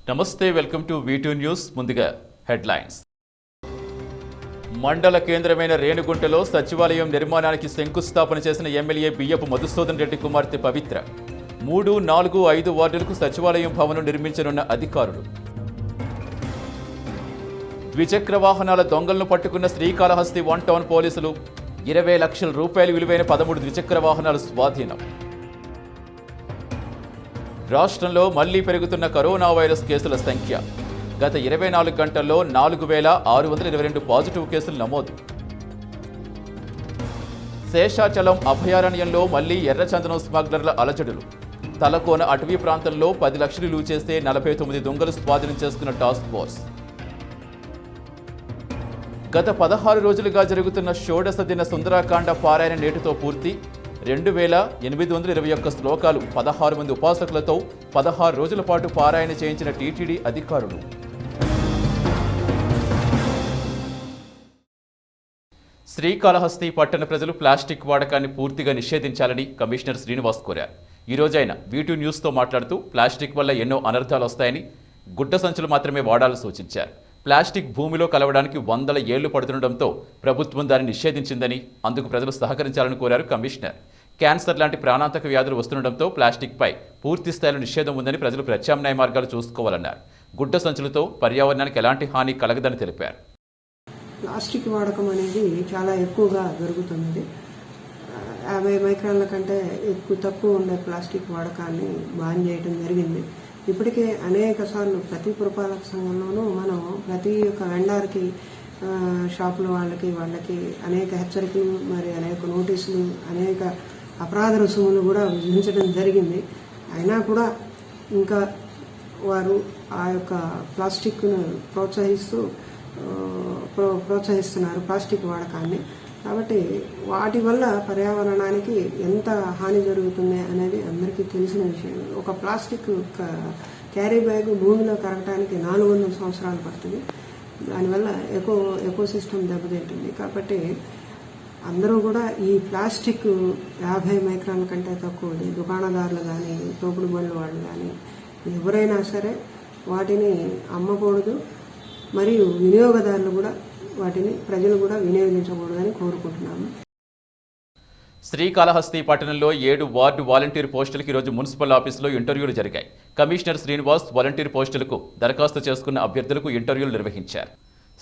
నమస్తే, welcome to V2 news. ముందుగా headlines. మండల కేంద్రమైన రేణుగుంటలో సచివాలయం నిర్మాణానికి శంకుస్థాపన చేసిన ఎమ్మెల్యే బియ్యపు మధుసూదన్ రెడ్డి కుమార్తె పవిత్ర. 3, 4, 5 వార్డులకు సచివాలయం భవనం నిర్మించనున్న అధికారులు. ద్విచక్ర వాహనాల దొంగలను పట్టుకున్న శ్రీకాళహస్తి 1 టౌన్ పోలీసులు. 20 లక్షల రూపాయలు విలువైన 13 ద్విచక్ర వాహనాలు స్వాధీనం. రాష్ట్రంలో మళ్లీ పెరుగుతున్న కరోనా వైరస్ కేసుల సంఖ్య. గత 24 గంటల్లో 4,622 పాజిటివ్ కేసులు నమోదు. శేషాచలం అభయారణ్యంలో మళ్లీ ఎర్రచందనం స్మగ్లర్ల అలజడులు. తలకోన అటవీ ప్రాంతంలో 10 లక్షలు విలువ చేస్తే 49 దొంగలు స్వాధీనం చేసుకున్న టాస్క్ ఫోర్స్. గత 16 రోజులుగా జరుగుతున్న షోడశ దిన సుందరాకాండ పారాయణ నేటితో పూర్తి. 2,821 శ్లోకాలు 16 మంది ఉపాసకులతో 16 రోజుల పాటు పారాయణ చేయించిన టీటీడీ అధికారులు. శ్రీకాళహస్తి పట్టణ ప్రజలు ప్లాస్టిక్ వాడకాన్ని పూర్తిగా నిషేధించాలని కమిషనర్ శ్రీనివాస్ కోరారు. ఈ రోజు ఆయన V2 న్యూస్తో మాట్లాడుతూ ప్లాస్టిక్ వల్ల ఎన్నో అనర్థాలు వస్తాయని, గుడ్డ సంచులు మాత్రమే వాడాలని సూచించారు. ప్లాస్టిక్ భూమిలో కలవడానికి 100 ఏళ్లు పడుతుండటంతో ప్రభుత్వం దాన్ని నిషేధించిందని, అందుకు ప్రజలు సహకరించాలని కోరారు కమిషనర్. క్యాన్సర్ లాంటి ప్రాణాంతక వ్యాధులు వస్తుండటంతో ప్లాస్టిక్పై పూర్తి స్థాయిలో నిషేధం ఉందని, ప్రజలు ప్రత్యామ్నాయ మార్గాలు చూసుకోవాలన్నారు. గుడ్డ సంచులతో పర్యావరణానికి ఎలాంటి హాని కలగదని తెలిపారు. ప్లాస్టిక్ వాడకం అనేది చాలా ఎక్కువగా జరుగుతుంది. 50 మైక్రాన్ల కంటే తక్కువ ఉండే ప్లాస్టిక్ వాడకాన్ని బ్యాన్ చేయడం జరిగింది. ఇప్పటికే అనేక సార్లు ప్రతి పురపాలక సంఘంలోనూ మనం ప్రతి ఒక్క వెండార్కి, షాపుల వాళ్ళకి అనేక హెచ్చరికలు, మరి అనేక నోటీసులు, అనేక అపరాధ రుసుములు కూడా విధించడం జరిగింది. అయినా కూడా ఇంకా వారు ఆ యొక్క ప్లాస్టిక్ను ప్రోత్సహిస్తున్నారు, ప్లాస్టిక్ వాడకాన్ని. కాబట్టి వాటి వల్ల పర్యావరణానికి ఎంత హాని జరుగుతుంది అనేది అందరికీ తెలిసిన విషయం. ఒక ప్లాస్టిక్ క్యారీ బ్యాగ్ భూమిలో కరగటానికి 400 సంవత్సరాలు పడుతుంది. దానివల్ల ఎకో సిస్టమ్ దెబ్బతింటుంది. కాబట్టి అందరూ కూడా ఈ ప్లాస్టిక్ 50 మైక్రాన్ల కంటే తక్కువది దుకాణదారులు కానీ, తోపుడు బండ్ల వాళ్ళు కానీ ఎవరైనా సరే వాటిని అమ్మకూడదు. మరియు వినియోగదారులు కూడా వాటిని ప్రజలు కూడా వినియోగించకూడదని కోరుకుంటున్నాము. శ్రీకాళహస్తి పట్టణంలో 7 వార్డు వాలంటీర్ పోస్టులకు ఈరోజు మున్సిపల్ ఆఫీసులో ఇంటర్వ్యూలు జరిగాయి. కమిషనర్ శ్రీనివాస్ వాలంటీర్ పోస్టులకు దరఖాస్తు చేసుకున్న అభ్యర్థులకు ఇంటర్వ్యూలు నిర్వహించారు.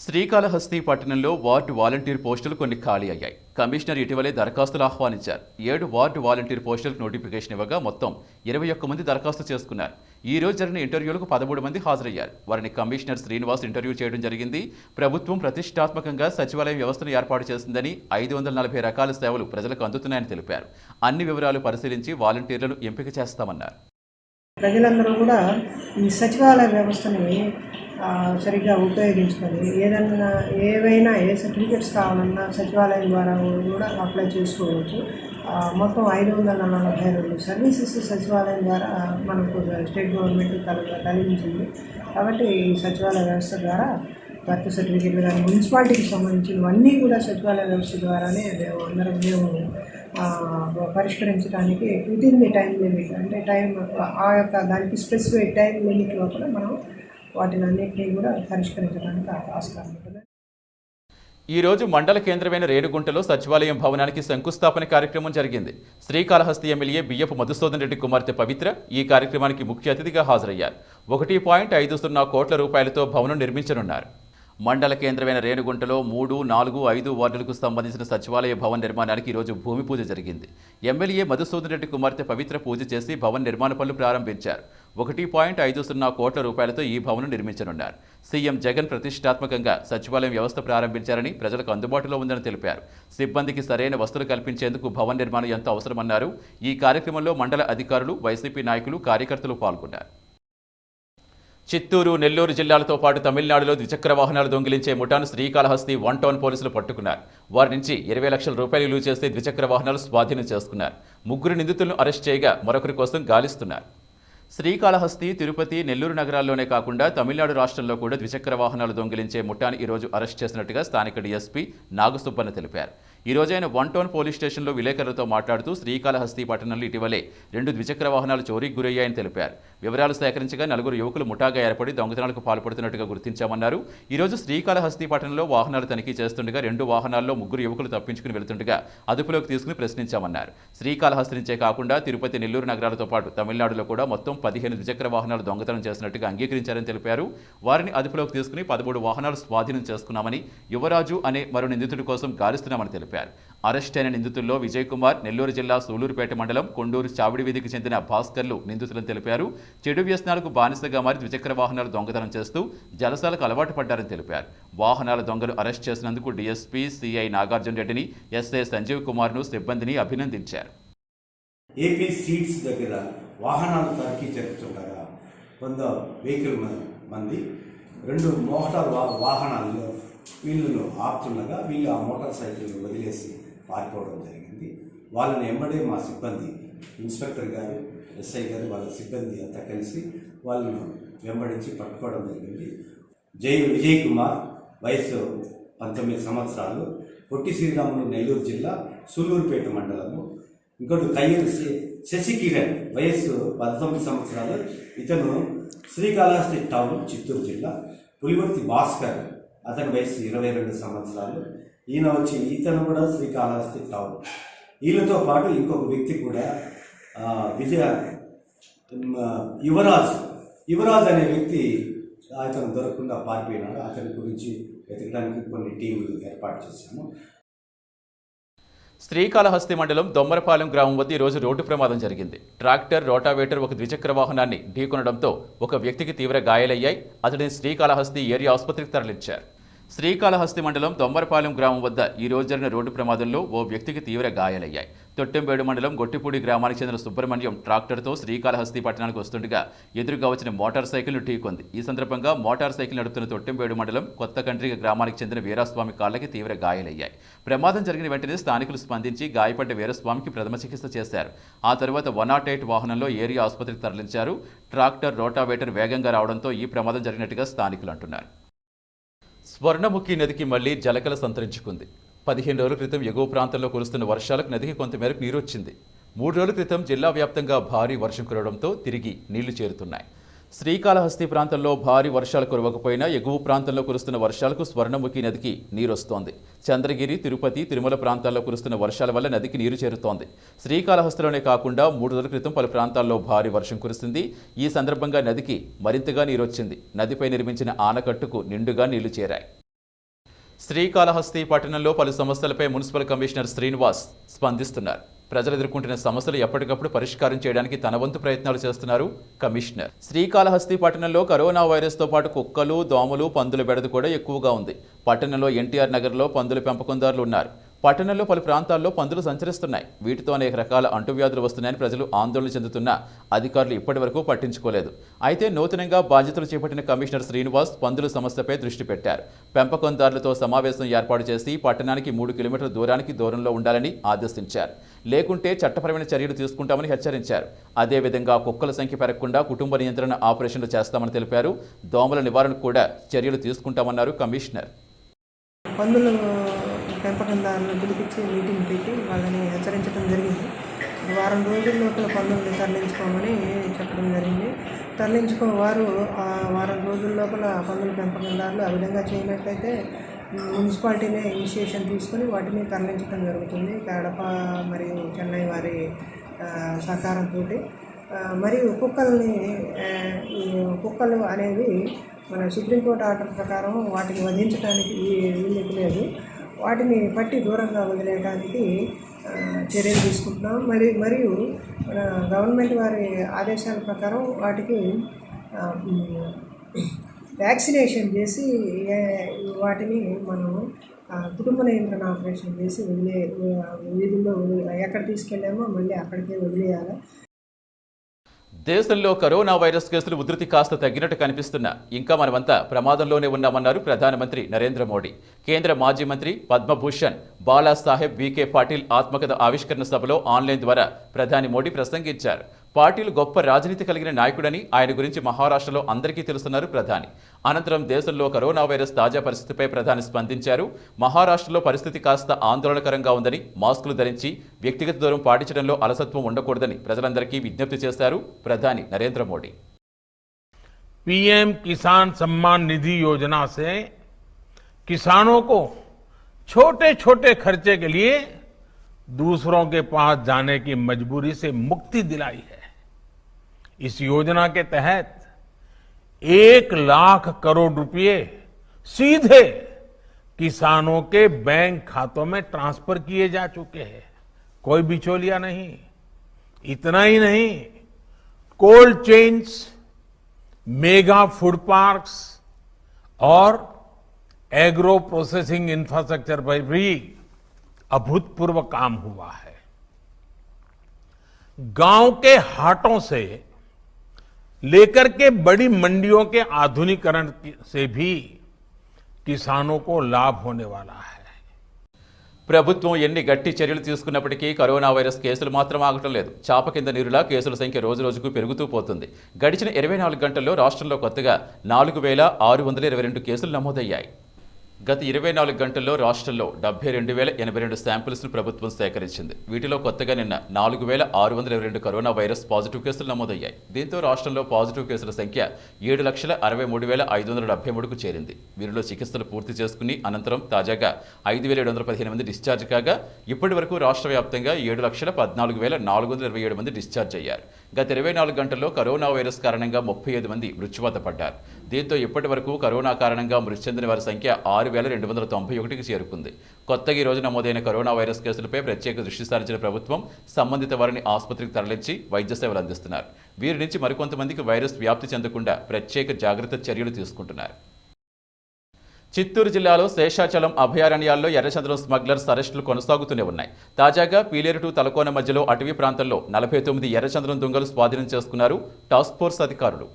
శ్రీకాళహస్తి పట్టణంలో వార్డు వాలంటీర్ పోస్టులు కొన్ని ఖాళీ అయ్యాయి. కమిషనర్ ఇటీవలే దరఖాస్తులు ఆహ్వానించారు. 7 వార్డు వాలంటీర్ పోస్టులకు నోటిఫికేషన్ ఇవ్వగా మొత్తం 21 మంది దరఖాస్తు చేసుకున్నారు. ఈ రోజు జరిగిన ఇంటర్వ్యూలకు 13 మంది హాజరయ్యారు. వారిని కమిషనర్ శ్రీనివాస్ ఇంటర్వ్యూ చేయడం జరిగింది. ప్రభుత్వం ప్రతిష్టాత్మకంగా సచివాలయం వ్యవస్థను ఏర్పాటు చేసిందని, 540 రకాల సేవలు ప్రజలకు అందుతున్నాయని తెలిపారు. అన్ని వివరాలు పరిశీలించి వాలంటీర్లను ఎంపిక చేస్తామన్నారు. ప్రజలందరూ కూడా ఈ సచివాలయ వ్యవస్థని సరిగ్గా ఉపయోగించుకొని ఏవైనా ఏ సర్టిఫికెట్స్ కావాలన్నా సచివాలయం ద్వారా కూడా అప్లై చేసుకోవచ్చు. మొత్తం 542 సర్వీసెస్ సచివాలయం ద్వారా మనకు స్టేట్ గవర్నమెంట్ కలిగించింది. కాబట్టి ఈ సచివాలయ వ్యవస్థ ద్వారా బర్త్ సర్టిఫికెట్లు కానీ మున్సిపాలిటీకి సంబంధించినవన్నీ కూడా సచివాలయ వ్యవస్థ ద్వారానే మేము పరిష్కరించడానికి వితిన్ ది టైం లిమిట్, అంటే ఆ యొక్క దానికి స్పెసిఫిక్ టైం లిమిట్ లోపల మనం వాటిని అన్నింటినీ కూడా పరిష్కరించడానికి ఆస్కారం ఉంటుంది. ఈ రోజు మండల కేంద్రమైన రేణుగుంటలో సచివాలయం భవనానికి శంకుస్థాపన కార్యక్రమం జరిగింది. శ్రీకాళహస్తి ఎమ్మెల్యే బియ్యపు మధుసూదన్ రెడ్డి కుమార్తె పవిత్ర ఈ కార్యక్రమానికి ముఖ్య అతిథిగా హాజరయ్యారు. 1.50 కోట్ల రూపాయలతో భవనం నిర్మించనున్నారు. మండల కేంద్రమైన రేణుగుంటలో 3, 4, 5 వార్డులకు సంబంధించిన సచివాలయ భవన నిర్మాణానికి ఈరోజు భూమి పూజ జరిగింది. ఎమ్మెల్యే మధుసూదన్ రెడ్డి కుమార్తె పవిత్ర పూజ చేసి భవన నిర్మాణ పనులు ప్రారంభించారు. 1.50 కోట్ల రూపాయలతో ఈ భవనం నిర్మించనున్నారు. సీఎం జగన్ ప్రతిష్టాత్మకంగా సచివాలయం వ్యవస్థ ప్రారంభించారని, ప్రజలకు అందుబాటులో ఉందని తెలిపారు. సిబ్బందికి సరైన వసతులు కల్పించేందుకు భవన నిర్మాణం ఎంతో అవసరమన్నారు. ఈ కార్యక్రమంలో మండల అధికారులు, వైసీపీ నాయకులు, కార్యకర్తలు పాల్గొన్నారు. చిత్తూరు, నెల్లూరు జిల్లాలతో పాటు తమిళనాడులో ద్విచక్ర వాహనాలు దొంగిలించే ముఠాను శ్రీకాళహస్తి 1 టౌన్ పోలీసులు పట్టుకున్నారు. వారి నుంచి 20 లక్షల రూపాయలు విలువ చేస్తే ద్విచక్ర వాహనాలు స్వాధీనం చేసుకున్నారు. 3 నిందితులను అరెస్ట్ చేయగా మరొకరి కోసం గాలిస్తున్నారు. శ్రీకాళహస్తి, తిరుపతి, నెల్లూరు నగరాల్లోనే కాకుండా తమిళనాడు రాష్ట్రంలో కూడా ద్విచక్ర వాహనాలు దొంగిలించే ముఠాను ఈరోజు అరెస్ట్ చేసినట్టుగా స్థానిక డీఎస్పీ నాగసుబ్బన్న తెలిపారు. ఈ రోజు ఆయన 1 టౌన్ పోలీస్ స్టేషన్లో విలేకరులతో మాట్లాడుతూ శ్రీకాళహస్తి పట్టణంలో ఇటీవలే 2 ద్విచక్ర వాహనాలు చోరీకి గురయ్యాయని తెలిపారు. వివరాలు సేకరించగా 4 యువకులు ముఠాగా ఏర్పడి దొంగతనాలకు పాల్పడుతున్నట్టుగా గుర్తించామన్నారు. ఈ రోజు శ్రీకాళహస్తి పట్టణంలో వాహనాలు తనిఖీ చేస్తుండగా 2 వాహనాల్లో 3 యువకులు తప్పించుకుని వెళుతుండగా అదుపులోకి తీసుకుని ప్రశ్నించామన్నారు. శ్రీకాళహస్తి నుంచే కాకుండా తిరుపతి, నెల్లూరు నగరాలతో పాటు తమిళనాడులో కూడా మొత్తం 15 ద్విచక్ర వాహనాలు దొంగతనం చేసినట్టుగా అంగీకరించారని తెలిపారు. వారిని అదుపులోకి తీసుకుని 13 వాహనాలు స్వాధీనం చేసుకున్నామని, యువరాజు అనే మరో నిందితుడి కోసం గాలిస్తున్నామని తెలిపారు. అరెస్ట్ అయిన నిందితుల్లో విజయ్ కుమార్, నెల్లూరు జిల్లా సూలూరుపేట మండలం కొండూరు చావిడి వీధికి చెందిన భాస్కర్లు నిందితులని తెలిపారు. చెడు వ్యసనాలకు బానిసగా మారి ద్విచక్ర వాహనాలు దొంగతనం చేస్తూ జలసాలకు అలవాటు పడ్డారని తెలిపారు. వాహనాల దొంగలు అరెస్ట్ చేసినందుకు డీఎస్పీ సిఐ నాగార్జున రెడ్డిని, ఎస్ఐ సంజీవ్ కుమార్ను, సిబ్బందిని అభినందించారు. ఏపీ సీట్స్ దగ్గర వాహనాలు తనిఖీ జరుగుతుండగా కొంత వెహికల్ మంది 2 మోటార్ వాహనాల్లో వీళ్ళను ఆపుతుండగా వీళ్ళు ఆ మోటార్ సైకిల్ వదిలేసి పారిపోవడం జరిగింది. వాళ్ళని వెంబడే మా సిబ్బంది, ఇన్స్పెక్టర్ గారు, ఎస్ఐ గారు, వాళ్ళ సిబ్బంది అంతా కలిసి వాళ్ళను వెంబడించి పట్టుకోవడం జరిగింది. విజయ్ కుమార్, వయసు 19 సంవత్సరాలు, పొట్టి శ్రీరాములు, నెల్లూరు జిల్లా సూలూరుపేట మండలము. ఇంకోటి కయ్యూరు శశికిరణ్, వయస్సు 19 సంవత్సరాలు, ఇతను శ్రీకాళహస్తి టౌన్, చిత్తూరు జిల్లా. పులివర్తి భాస్కర్, అతని వయసు 22 సంవత్సరాలు, ఇతను కూడా శ్రీకాళహస్తి టౌన్. వీళ్ళతో పాటు ఇంకొక వ్యక్తి కూడా యువరాజ్ అనే వ్యక్తి అతను దొరకకుండా పారిపోయినాడు. అతని గురించి వెతకడానికి కొన్ని టీములు ఏర్పాటు చేశాము. శ్రీకాళహస్తి మండలం దొమ్మరపాలెం గ్రామం వద్ద ఈరోజు రోడ్డు ప్రమాదం జరిగింది. ట్రాక్టర్, రోటావేటర్ ఒక ద్విచక్ర వాహనాన్ని ఢీకొనడంతో ఒక వ్యక్తికి తీవ్ర గాయాలయ్యాయి. అతడిని శ్రీకాళహస్తి ఏరియా ఆసుపత్రికి తరలించారు. శ్రీకాళహస్తి మండలం దొమ్మరపాలెం గ్రామం వద్ద ఈ రోజు జరిగిన రోడ్డు ప్రమాదంలో ఓ వ్యక్తికి తీవ్ర గాయాలయ్యాయి. తొట్టెంబేడు మండలం గొట్టిపూడి గ్రామానికి చెందిన సుబ్రహ్మణ్యం ట్రాక్టర్తో శ్రీకాళహస్తి పట్టణానికి వస్తుండగా ఎదురుగా వచ్చిన మోటార్ సైకిల్ను ఢీకొంది. ఈ సందర్భంగా మోటార్ సైకిల్ నడుపుతున్న తొట్టెంబేడు మండలం కొత్త కండ్రిగ గ్రామానికి చెందిన వీరస్వామి కాళ్ళకి తీవ్ర గాయాలయ్యాయి. ప్రమాదం జరిగిన వెంటనే స్థానికులు స్పందించి గాయపడ్డ వీరస్వామికి ప్రథమ చికిత్స చేశారు. ఆ తర్వాత 108 వాహనంలో ఏరియా ఆసుపత్రికి తరలించారు. ట్రాక్టర్, రోటావేటర్ వేగంగా రావడంతో ఈ ప్రమాదం జరిగినట్టుగా స్థానికులు అంటున్నారు. స్వర్ణముఖి నదికి మళ్లీ జలకళ సంతరించుకుంది. 15 రోజుల క్రితం ఎగువ ప్రాంతంలో కురుస్తున్న వర్షాలకు నదికి కొంతమేరకు నీరు వచ్చింది. 3 రోజుల క్రితం జిల్లా వ్యాప్తంగా భారీ వర్షం కురవడంతో తిరిగి నీళ్లు చేరుతున్నాయి. శ్రీకాళహస్తి ప్రాంతంలో భారీ వర్షాలు కురవకపోయినా ఎగువ ప్రాంతంలో కురుస్తున్న వర్షాలకు స్వర్ణముఖి నదికి నీరొస్తోంది. చంద్రగిరి, తిరుపతి, తిరుమల ప్రాంతాల్లో కురుస్తున్న వర్షాల వల్ల నదికి నీరు చేరుతోంది. శ్రీకాళహస్తిలోనే కాకుండా 3 రోజుల క్రితం పలు ప్రాంతాల్లో భారీ వర్షం కురిసింది. ఈ సందర్భంగా నదికి మరింతగా నీరొచ్చింది. నదిపై నిర్మించిన ఆనకట్టుకు నిండుగా నీళ్లు చేరాయి. శ్రీకాళహస్తి పట్టణంలో పలు సమస్యలపై మున్సిపల్ కమిషనర్ శ్రీనివాస్ స్పందిస్తున్నారు. ప్రజలు ఎదుర్కొంటున్న సమస్యలు ఎప్పటికప్పుడు పరిష్కారం చేయడానికి తన వంతు ప్రయత్నాలు చేస్తున్నారు కమిషనర్. శ్రీకాళహస్తి పట్టణంలో కరోనా వైరస్తో పాటు కుక్కలు, దోమలు, పందుల బెడద కూడా ఎక్కువగా ఉంది. పట్టణంలో ఎన్టీఆర్ నగర్లో పందుల పెంపకందారులు ఉన్నారు. పట్టణంలో పలు ప్రాంతాల్లో పందులు సంచరిస్తున్నాయి. వీటితో అనేక రకాల అంటువ్యాధులు వస్తున్నాయని ప్రజలు ఆందోళన చెందుతున్నా అధికారులు ఇప్పటివరకు పట్టించుకోలేదు. అయితే నూతనంగా బాధ్యతలు చేపట్టిన కమిషనర్ శ్రీనివాస్ పందుల సమస్యపై దృష్టి పెట్టారు. పెంపకందారులతో సమావేశం ఏర్పాటు చేసి పట్టణానికి 3 కిలోమీటర్ల దూరంలో ఉండాలని ఆదేశించారు. లేకుంటే చట్టపరమైన చర్యలు తీసుకుంటామని హెచ్చరించారు. అదేవిధంగా కుక్కల సంఖ్య పెరగకుండా కుటుంబ నియంత్రణ ఆపరేషన్లు చేస్తామని తెలిపారు. దోమల నివారణకు కూడా చర్యలు తీసుకుంటామన్నారు కమిషనర్. పందుల పెంపకందారులను పిలిపించి మీటింగ్ పెట్టి వాళ్ళని హెచ్చరించడం జరిగింది. వారం రోజుల లోపల పందుల్ని తరలించుకోమని చెప్పడం జరిగింది. వారు ఆ వారం రోజుల లోపల పందుల పెంపకందారులు ఆ విధంగా చేయనట్లయితే మున్సిపాలిటీనే ఇనిషియేషన్ తీసుకొని వాటిని తరలించడం జరుగుతుంది. కడప మరియు చెన్నై వారి సహకారంతో. మరియు కుక్కలు అనేవి మన సుప్రీంకోర్టు ఆర్డర్ ప్రకారం వాటిని వధించడానికి వీలు లేదు. వాటిని పట్టి దూరంగా వదిలేయడానికి చర్యలు తీసుకుంటున్నాం. మరియు మన గవర్నమెంట్ వారి ఆదేశాల ప్రకారం వాటికి వ్యాక్సినేషన్ చేసి వాటిని మనం కుటుంబ నియంత్రణ ఆపరేషన్ చేసి వీధుల్లో ఎక్కడ తీసుకెళ్ళామో మళ్ళీ అక్కడికే వదిలేయాలి. దేశంలో కరోనా వైరస్ కేసులు ఉధృతి కాస్త తగ్గినట్టు కనిపిస్తున్నా ఇంకా మనమంతా ప్రమాదంలోనే ఉన్నామన్నారు ప్రధానమంత్రి నరేంద్ర మోడీ. కేంద్ర మాజీ మంత్రి పద్మభూషణ్ బాలాసాహెబ్ వికే పాటిల్ ఆత్మకథ ఆవిష్కరణ సభలో ఆన్లైన్ ద్వారా ప్రధాని మోడీ ప్రసంగించారు. పార్టీలు గొప్ప రాజనీతి కలిగిన నాయకుడని, ఆయన గురించి మహారాష్ట్రలో అందరికీ తెలుసున్నారు ప్రధాని. అనంతరం దేశంలో కరోనా వైరస్ తాజా పరిస్థితిపై ప్రధాని స్పందించారు. మహారాష్ట్రలో పరిస్థితి కాస్త ఆందోళనకరంగా ఉందని, మాస్కులు ధరించి వ్యక్తిగత దూరం పాటించడంలో అలసత్వం ఉండకూడదని ప్రజలందరికీ విజ్ఞప్తి చేశారు ప్రధాని నరేంద్ర మోడీ. पीएम किसान सम्मान निधि योजना से किसानों को छोटे छोटे खर्चे के लिए दूसरों के पास जाने की मजबूरी से मुक्ति दिलाई है। इस योजना के तहत 1 लाख करोड़ रुपए सीधे किसानों के बैंक खातों में ट्रांसफर किए जा चुके हैं। कोई बिचौलिया नहीं। इतना ही नहीं, cold chains, mega food parks और एग्रो प्रोसेसिंग इंफ्रास्ट्रक्चर पर भी अभूतपूर्व काम हुआ है। गांव के हाटों से लेकर के बड़ी मंडियों के आधुनिकीकरण से भी किसानों को लाभ होने वाला है। ప్రభుత్వం ఎన్ని గట్టి చర్యలు తీసుకున్నప్పటికీ కరోనా వైరస్ కేసులు మాత్రం ఆగటం లేదు. చాప కింద నీరులా కేసుల సంఖ్య రోజురోజుకు పెరుగుతూ పోతుంది. గడిచిన 24 గంటల్లో రాష్ట్రంలో కొత్తగా 4622 కేసులు నమోదయ్యాయి. గత 24 గంటల్లో రాష్ట్రంలో 72,082 శాంపిల్స్ను ప్రభుత్వం సేకరించింది. వీటిలో కొత్తగా నిన్న 4,622 కరోనా వైరస్ పాజిటివ్ కేసులు నమోదయ్యాయి. దీంతో రాష్ట్రంలో పాజిటివ్ కేసుల సంఖ్య 7,63,573కు చేరింది. వీరిలో చికిత్సలు పూర్తి చేసుకుని అనంతరం తాజాగా 5,715 మంది డిశ్చార్జ్ కాగా ఇప్పటి వరకు రాష్ట్ర వ్యాప్తంగా 7,14,427 మంది డిశ్చార్జ్ అయ్యారు. గత 24 గంటల్లో కరోనా వైరస్ కారణంగా 35 మంది మృత్యువాత పడ్డారు. దీంతో ఇప్పటి వరకు కరోనా కారణంగా మృతి చెందిన వారి సంఖ్య 6,291కి చేరుకుంది. కొత్తగా ఈ రోజు నమోదైన కరోనా వైరస్ కేసులపై ప్రత్యేక దృష్టి సారించిన ప్రభుత్వం సంబంధిత వారిని ఆసుపత్రికి తరలించి వైద్య సేవలు అందిస్తున్నారు. వీరి నుంచి మరికొంతమందికి వైరస్ వ్యాప్తి చెందకుండా ప్రత్యేక జాగ్రత్త చర్యలు తీసుకుంటున్నారు. చిత్తూరు జిల్లాలో శేషాచలం అభయారణ్యాల్లో ఎర్రచందనం స్మగ్లర్స్ అరెస్టులు కొనసాగుతూనే ఉన్నాయి. తాజాగా పీలేరు టు తలకోన మధ్యలో అటవీ ప్రాంతంలో 49 ఎర్రచందనం దొంగలు స్వాధీనం చేసుకున్నారు టాస్క్ ఫోర్స్ అధికారులు.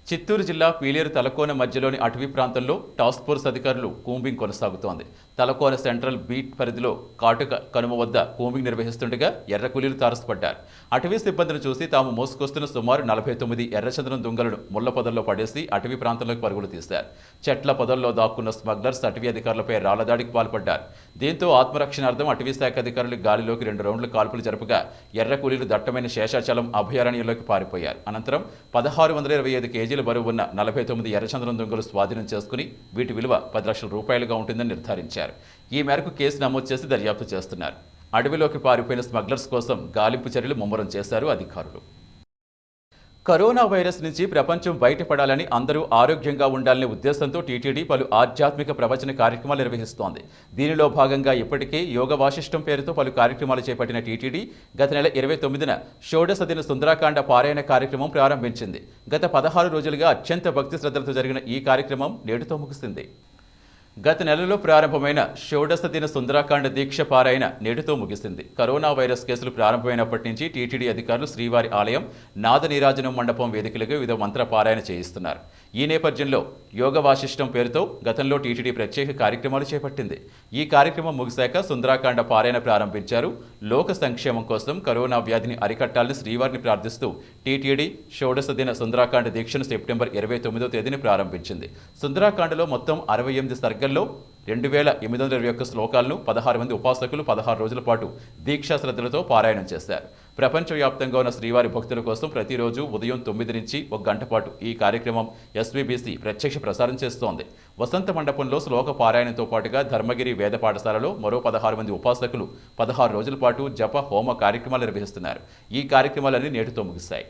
చిత్తూరు జిల్లా పీలేరు తలకోన మధ్యలోని అటవీ ప్రాంతంలో టాస్క్ ఫోర్స్ అధికారులు కూంబింగ్ కొనసాగుతోంది. తలకోన సెంట్రల్ బీట్ పరిధిలో కాటుక కనుమ వద్ద కూంబింగ్ నిర్వహిస్తుండగా ఎర్ర కూలీలు తారసపడ్డారు. అటవీ సిబ్బందిని చూసి తాము మోసుకొస్తున్న సుమారు 49 ఎర్రచందనం దొంగలను ముళ్ల పొదల్లో పడేసి అటవీ ప్రాంతంలోకి పరుగులు తీశారు. చెట్ల పొదల్లో దాక్కున్న స్మగ్లర్స్ అటవీ అధికారులపై రాళ్లదాడికి పాల్పడ్డారు. దీంతో ఆత్మరక్షణార్థం అటవీ శాఖ అధికారులు గాలిలోకి 2 రౌండ్లు కాల్పులు జరుపుగా ఎర్ర కూలీలు దట్టమైన శేషాచలం అభయారణ్యంలోకి పారిపోయారు. అనంతరం 1625 కేజీల బరువు ఉన్న 49 ఎర్రచందనం దొంగలు స్వాధీనం చేసుకుని వీటి విలువ 10 లక్షల రూపాయలుగా ఉంటుందని నిర్ధారించారు. ఈ మేరకు కేసు నమోదు చేసి దర్యాప్తు చేస్తున్నారు. అడవిలోకి పారిపోయిన స్మగ్లర్స్ కోసం గాలింపు చర్యలు ముమ్మరం చేశారు అధికారులు. కరోనా వైరస్ నుంచి ప్రపంచం బయటపడాలని, అందరూ ఆరోగ్యంగా ఉండాలనే ఉద్దేశంతో టీటీడీ పలు ఆధ్యాత్మిక ప్రవచన కార్యక్రమాలు నిర్వహిస్తోంది. దీనిలో భాగంగా ఇప్పటికే యోగ వాశిష్టం పేరుతో పలు కార్యక్రమాలు చేపట్టిన టీటీడీ గత నెల 29న షోడశ దిన సుందరాకాండ పారాయణ కార్యక్రమం ప్రారంభించింది. గత 16 రోజులుగా అత్యంత భక్తి శ్రద్ధలతో జరిగిన ఈ కార్యక్రమం నేటితో ముగిసింది. గత నెలలో ప్రారంభమైన షోడశ దిన సుందరాకాండ దీక్ష పారాయణ నేటితో ముగిసింది. కరోనా వైరస్ కేసులు ప్రారంభమైనప్పటి నుంచి టీటీడీ అధికారులు శ్రీవారి ఆలయం నాద నీరాజనం మండపం వేదికలుగా వివిధ మంత్ర పారాయణ చేయిస్తున్నారు. ఈ నేపథ్యంలో యోగ వాశిష్టం పేరుతో గతంలో టీటీడీ ప్రత్యేక కార్యక్రమాలు చేపట్టింది. ఈ కార్యక్రమం ముగిశాక సుందరాకాండ పారాయణ ప్రారంభించారు. లోక సంక్షేమం కోసం కరోనా వ్యాధిని అరికట్టాలని శ్రీవారిని ప్రార్థిస్తూ టీటీడీ షోడశ దిన సుందరాకాండ దీక్షను సెప్టెంబర్ 29వ తేదీన ప్రారంభించింది. సుందరాకాండలో మొత్తం 68 సర్గల్లో 2821 శ్లోకాలను 16 మంది ఉపాసకులు 16 రోజుల పాటు దీక్షా శ్రద్ధలతో పారాయణం చేశారు. ప్రపంచవ్యాప్తంగా ఉన్న శ్రీవారి భక్తుల కోసం ప్రతిరోజు ఉదయం 9 నుంచి 1 గంట పాటు ఈ కార్యక్రమం ఎస్వీబీసీ ప్రత్యక్ష ప్రసారం చేస్తోంది. వసంత మండపంలో శ్లోక పారాయణంతో పాటుగా ధర్మగిరి వేద పాఠశాలలో మరో 16 మంది ఉపాసకులు 16 రోజుల పాటు జప హోమ కార్యక్రమాలు నిర్వహిస్తున్నారు. ఈ కార్యక్రమాలన్నీ నేటితో ముగిశాయి.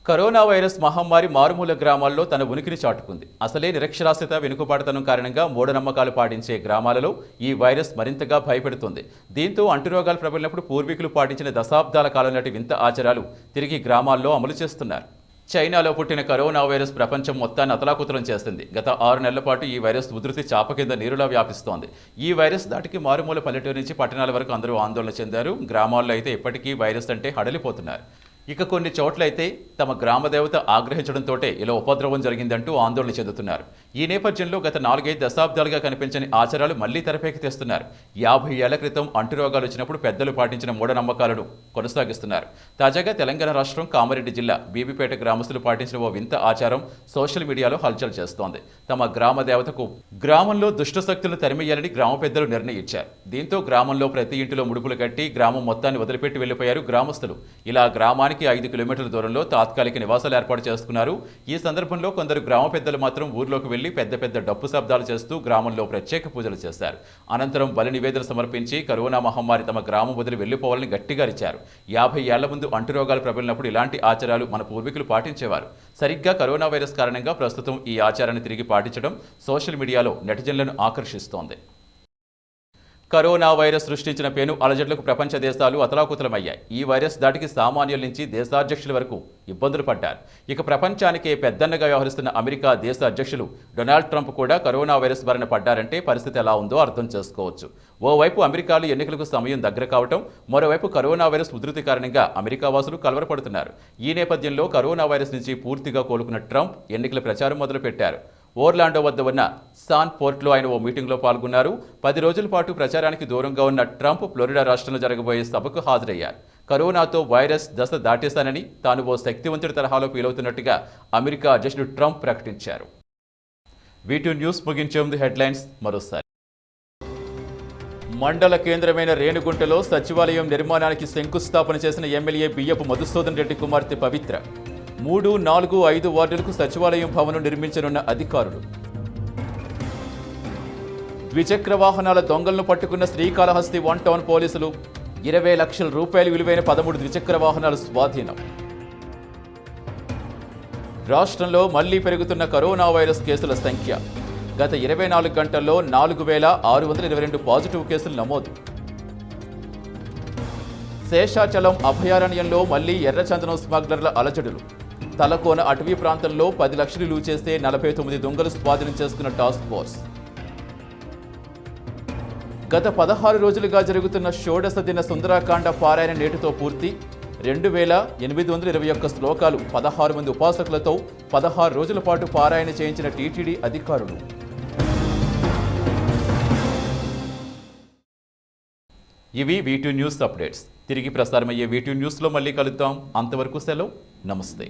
కరోనా వైరస్ మహమ్మారి మారుమూల గ్రామాల్లో తన ఉనికిని చాటుకుంది. అసలే నిరక్షరాస్యత, వెనుకబాటుతనం కారణంగా మూఢనమ్మకాలు పాటించే గ్రామాలలో ఈ వైరస్ మరింతగా భయపెడుతుంది. దీంతో అంటురోగాలు ప్రబలినప్పుడు పూర్వీకులు పాటించిన దశాబ్దాల కాలం నాటి వింత ఆచారాలు తిరిగి గ్రామాల్లో అమలు చేస్తున్నారు. చైనాలో పుట్టిన కరోనా వైరస్ ప్రపంచం మొత్తాన్ని అతలాకుతలం చేసింది. గత 6 నెలల పాటు ఈ వైరస్ ఉధృతి చాప కింద నీరులా వ్యాపిస్తోంది. ఈ వైరస్ దాటికి మారుమూల పల్లెటూరు నుంచి పట్టణాల వరకు అందరూ ఆందోళన చెందారు. గ్రామాల్లో అయితే ఇప్పటికీ వైరస్ అంటే హడలిపోతున్నారు. ఇక కొన్ని చోట్లయితే తమ గ్రామదేవత ఆగ్రహించడంతోటే ఇలా ఉపద్రవం జరిగిందంటూ ఆందోళన చెందుతున్నారు. ఈ నేపథ్యంలో గత 4-5 దశాబ్దాలుగా కనిపించని ఆచారాలు మళ్లీ తెరపైకి తెస్తున్నారు. 50 ఏళ్ల క్రితం అంటురోగాలు వచ్చినప్పుడు పెద్దలు పాటించిన మూఢనమ్మకాలను కొనసాగిస్తున్నారు. తాజాగా తెలంగాణ రాష్ట్రం కామారెడ్డి జిల్లా బీబీపేట గ్రామస్తులు పాటించిన ఓ వింత ఆచారం సోషల్ మీడియాలో హల్చల్ చేస్తోంది. తమ గ్రామ దేవతకు గ్రామంలో దుష్ట శక్తులను తరిమేయాలని గ్రామ పెద్దలు నిర్ణయించారు. దీంతో గ్రామంలో ప్రతి ఇంటిలో ముడుపులు కట్టి గ్రామం మొత్తాన్ని వదిలిపెట్టి వెళ్లిపోయారు గ్రామస్తులు. ఇలా గ్రామానికి 5 కిలోమీటర్ల దూరంలో తాత్కాలిక నివాసాలు ఏర్పాటు చేసుకున్నారు. ఈ సందర్భంలో కొందరు గ్రామ పెద్దలు మాత్రం ఊర్లోకి వెళ్లి పెద్ద పెద్ద డప్పు శబ్దాలు చేస్తూ గ్రామంలో ప్రత్యేక పూజలు చేశారు. అనంతరం బలి నివేదన సమర్పించి కరోనా మహమ్మారి తమ గ్రామం వదిలి వెళ్లిపోవాలని గట్టిగా అరిచారు. 50 ఏళ్ల ముందు అంటురోగాలు ప్రబలినప్పుడు ఇలాంటి ఆచారాలు మన పూర్వీకులు పాటించేవారు. సరిగ్గా కరోనా వైరస్ కారణంగా ప్రస్తుతం ఈ ఆచారాన్ని తిరిగి పాటించడం సోషల్ మీడియాలో నెటిజన్లను ఆకర్షిస్తోంది. కరోనా వైరస్ సృష్టించిన పెను అలజడులకు ప్రపంచ దేశాలు అతలాకుతలమయ్యాయి. ఈ వైరస్ దాటికి సామాన్యుల నుంచి దేశాధ్యక్షుల వరకు ఇబ్బందులు పడ్డారు. ఇక ప్రపంచానికే పెద్దన్నగా వ్యవహరిస్తున్న అమెరికా దేశ అధ్యక్షులు డొనాల్డ్ ట్రంప్ కూడా కరోనా వైరస్ బారిన పడ్డారంటే పరిస్థితి ఎలా ఉందో అర్థం చేసుకోవచ్చు. ఓవైపు అమెరికాలో ఎన్నికలకు సమయం దగ్గర కావటం, మరోవైపు కరోనా వైరస్ ఉధృతి కారణంగా అమెరికా వాసులు కలవరపడుతున్నారు. ఈ నేపథ్యంలో కరోనా వైరస్ నుంచి పూర్తిగా కోలుకున్న ట్రంప్ ఎన్నికల ప్రచారం మొదలుపెట్టారు. ఓర్లాండో వద్ద ఉన్న సాన్ పోర్ట్లో ఆయన ఓ మీటింగ్లో పాల్గొన్నారు. 10 రోజుల పాటు ప్రచారానికి దూరంగా ఉన్న ట్రంప్ ఫ్లోరిడా రాష్ట్రంలో జరగబోయే సభకు హాజరయ్యారు. కరోనాతో వైరస్ దశ దాటేశానని, తాను ఓ శక్తివంతుడి తరహాలో ఫీలవుతున్నట్టుగా అమెరికా అధ్యక్షుడు ట్రంప్ ప్రకటించారు. వీటూ న్యూస్ ముగించే ముందు హెడ్లైన్స్ మరోసారి. మండల కేంద్రమైన రేణిగుంటలో సచివాలయం నిర్మాణానికి శంకుస్థాపన చేసిన ఎమ్మెల్యే బియ్యపు మధుసూదన్ రెడ్డి కుమార్తె పవిత్ర. 3, 4, 5 వార్డులకు సచివాలయం భవనం నిర్మించనున్న అధికారులు. ద్విచక్ర వాహనాల దొంగలను పట్టుకున్న శ్రీకాళహస్తి 1 టౌన్ పోలీసులు. 20 లక్షల రూపాయలు విలువైన 13 ద్విచక్ర వాహనాలు స్వాధీనం. రాష్ట్రంలో మళ్లీ పెరుగుతున్న కరోనా వైరస్ కేసుల సంఖ్య. గత 24 గంటల్లో 4,622 పాజిటివ్ కేసులు నమోదు. శేషాచలం అభయారణ్యంలో మళ్లీ ఎర్రచందనం స్మగ్లర్ల అలజడులు. తలకోన అటవీ ప్రాంతంలో 10 లక్షలు విలువ చేస్తే 49 దొంగలు స్వాధీనం చేసుకున్న టాస్క్ ఫోర్స్. గత 16 రోజులుగా జరుగుతున్న షోడశ దిన సుందరాకాండ పారాయణ నేటితో పూర్తి. 2,821 శ్లోకాలు 16 మంది ఉపాసకులతో 16 రోజుల పాటు పారాయణ చేయించిన టీటీడీ అధికారులు. ఇవి వీటూ న్యూస్ అప్డేట్స్. తిరిగి ప్రసారమయ్యే వీటూ న్యూస్లో మళ్ళీ కలుద్దాం. అంతవరకు సెలవు. నమస్తే.